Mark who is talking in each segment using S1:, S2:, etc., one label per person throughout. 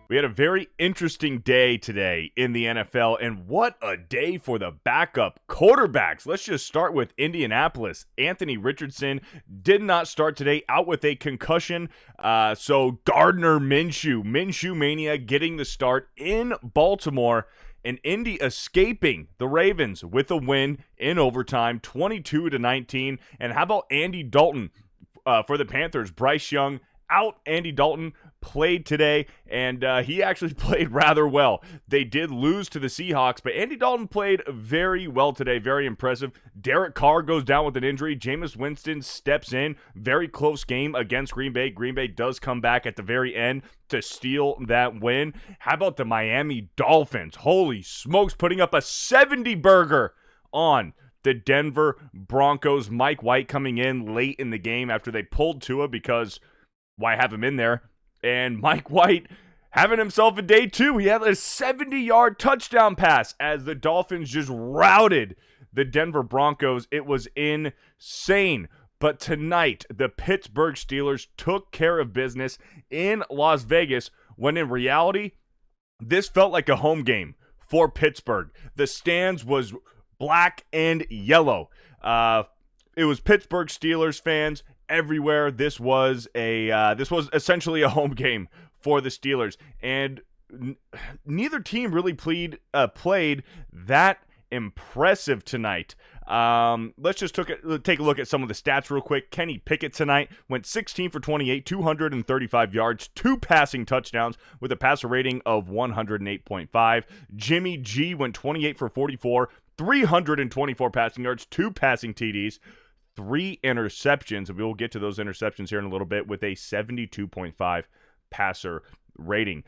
S1: We had a very interesting day today in the NFL, and what a day for the backup quarterbacks. Let's just start with Indianapolis. Anthony Richardson did not start today, out with a concussion. So Gardner Minshew Mania getting the start in Baltimore, and Indy escaping the Ravens with a win in overtime, 22-19. And how about Andy Dalton for the Panthers? Bryce Young out. Andy Dalton played today, and he actually played rather well. They did lose to the Seahawks, but Andy Dalton played very well today, very impressive. Derek Carr goes down with an injury. Jameis Winston steps in. Very close game against Green Bay. Green Bay does come back at the very end to steal that win. How about the Miami Dolphins? Holy smokes, putting up a 70-burger on the Denver Broncos. Mike White coming in late in the game after they pulled Tua because why have him in there? And Mike White having himself a day too. He had a 70-yard touchdown pass as the Dolphins just routed the Denver Broncos. It was insane. But tonight, the Pittsburgh Steelers took care of business in Las Vegas when in reality, this felt like a home game for Pittsburgh. The stands was black and yellow. It was Pittsburgh Steelers fans everywhere. This was essentially a home game for the Steelers, and neither team really played that impressive tonight. Let's just take a look at some of the stats real quick. Kenny Pickett tonight went 16 for 28, 235 yards, 2 passing touchdowns with a passer rating of 108.5. Jimmy G went 28 for 44, 324 passing yards, 2 passing TDs, 3 interceptions, and we will get to those interceptions here in a little bit, with a 72.5 passer rating.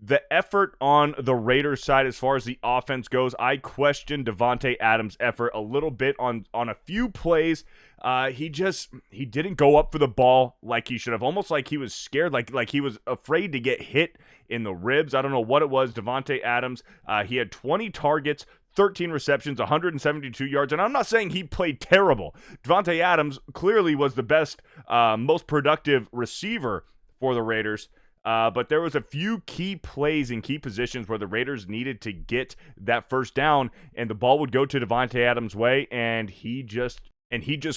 S1: The effort on the Raiders side as far as the offense goes, I question Davante Adams' effort a little bit on a few plays. He didn't go up for the ball like he should have, almost like he was scared, like he was afraid to get hit in the ribs. I don't know what it was. Davante Adams, he had 20 targets, 13 receptions, 172 yards, and I'm not saying he played terrible. Davante Adams clearly was the best, most productive receiver for the Raiders, but there was a few key plays in key positions where the Raiders needed to get that first down, and the ball would go to Davante Adams' way, and he just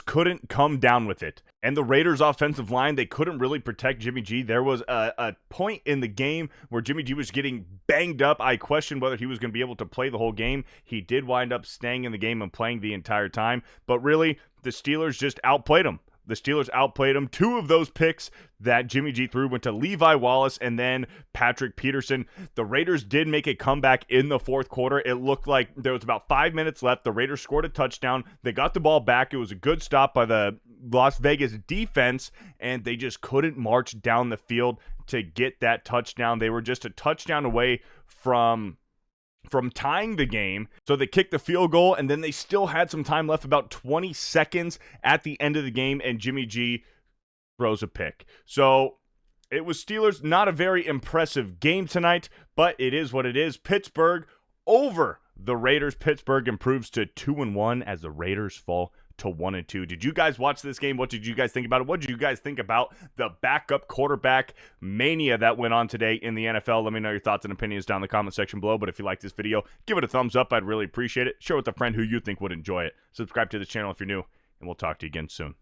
S1: couldn't come down with it. And the Raiders' offensive line, they couldn't really protect Jimmy G. There was a point in the game where Jimmy G was getting banged up. I questioned whether he was going to be able to play the whole game. He did wind up staying in the game and playing the entire time. But really, the Steelers just outplayed him. The Steelers outplayed him. 2 of those picks that Jimmy G threw went to Levi Wallace and then Patrick Peterson. The Raiders did make a comeback in the fourth quarter. It looked like there was about 5 minutes left. The Raiders scored a touchdown. They got the ball back. It was a good stop by the Las Vegas defense, and they just couldn't march down the field to get that touchdown. They were just a touchdown away from tying the game. So they kicked the field goal, and then they still had some time left, about 20 seconds at the end of the game, and Jimmy G throws a pick. So it was Steelers, not a very impressive game tonight, but it is what it is. Pittsburgh over the Raiders. Pittsburgh improves to 2-1 as the Raiders fall to 1-2. Did you guys watch this game? What did you guys think about it? What did you guys think about the backup quarterback mania that went on today in the NFL? Let me know your thoughts and opinions down in the comment section below. But if you like this video, give it a thumbs up. I'd really appreciate it. Share with a friend who you think would enjoy it. Subscribe to the channel if you're new, and we'll talk to you again soon.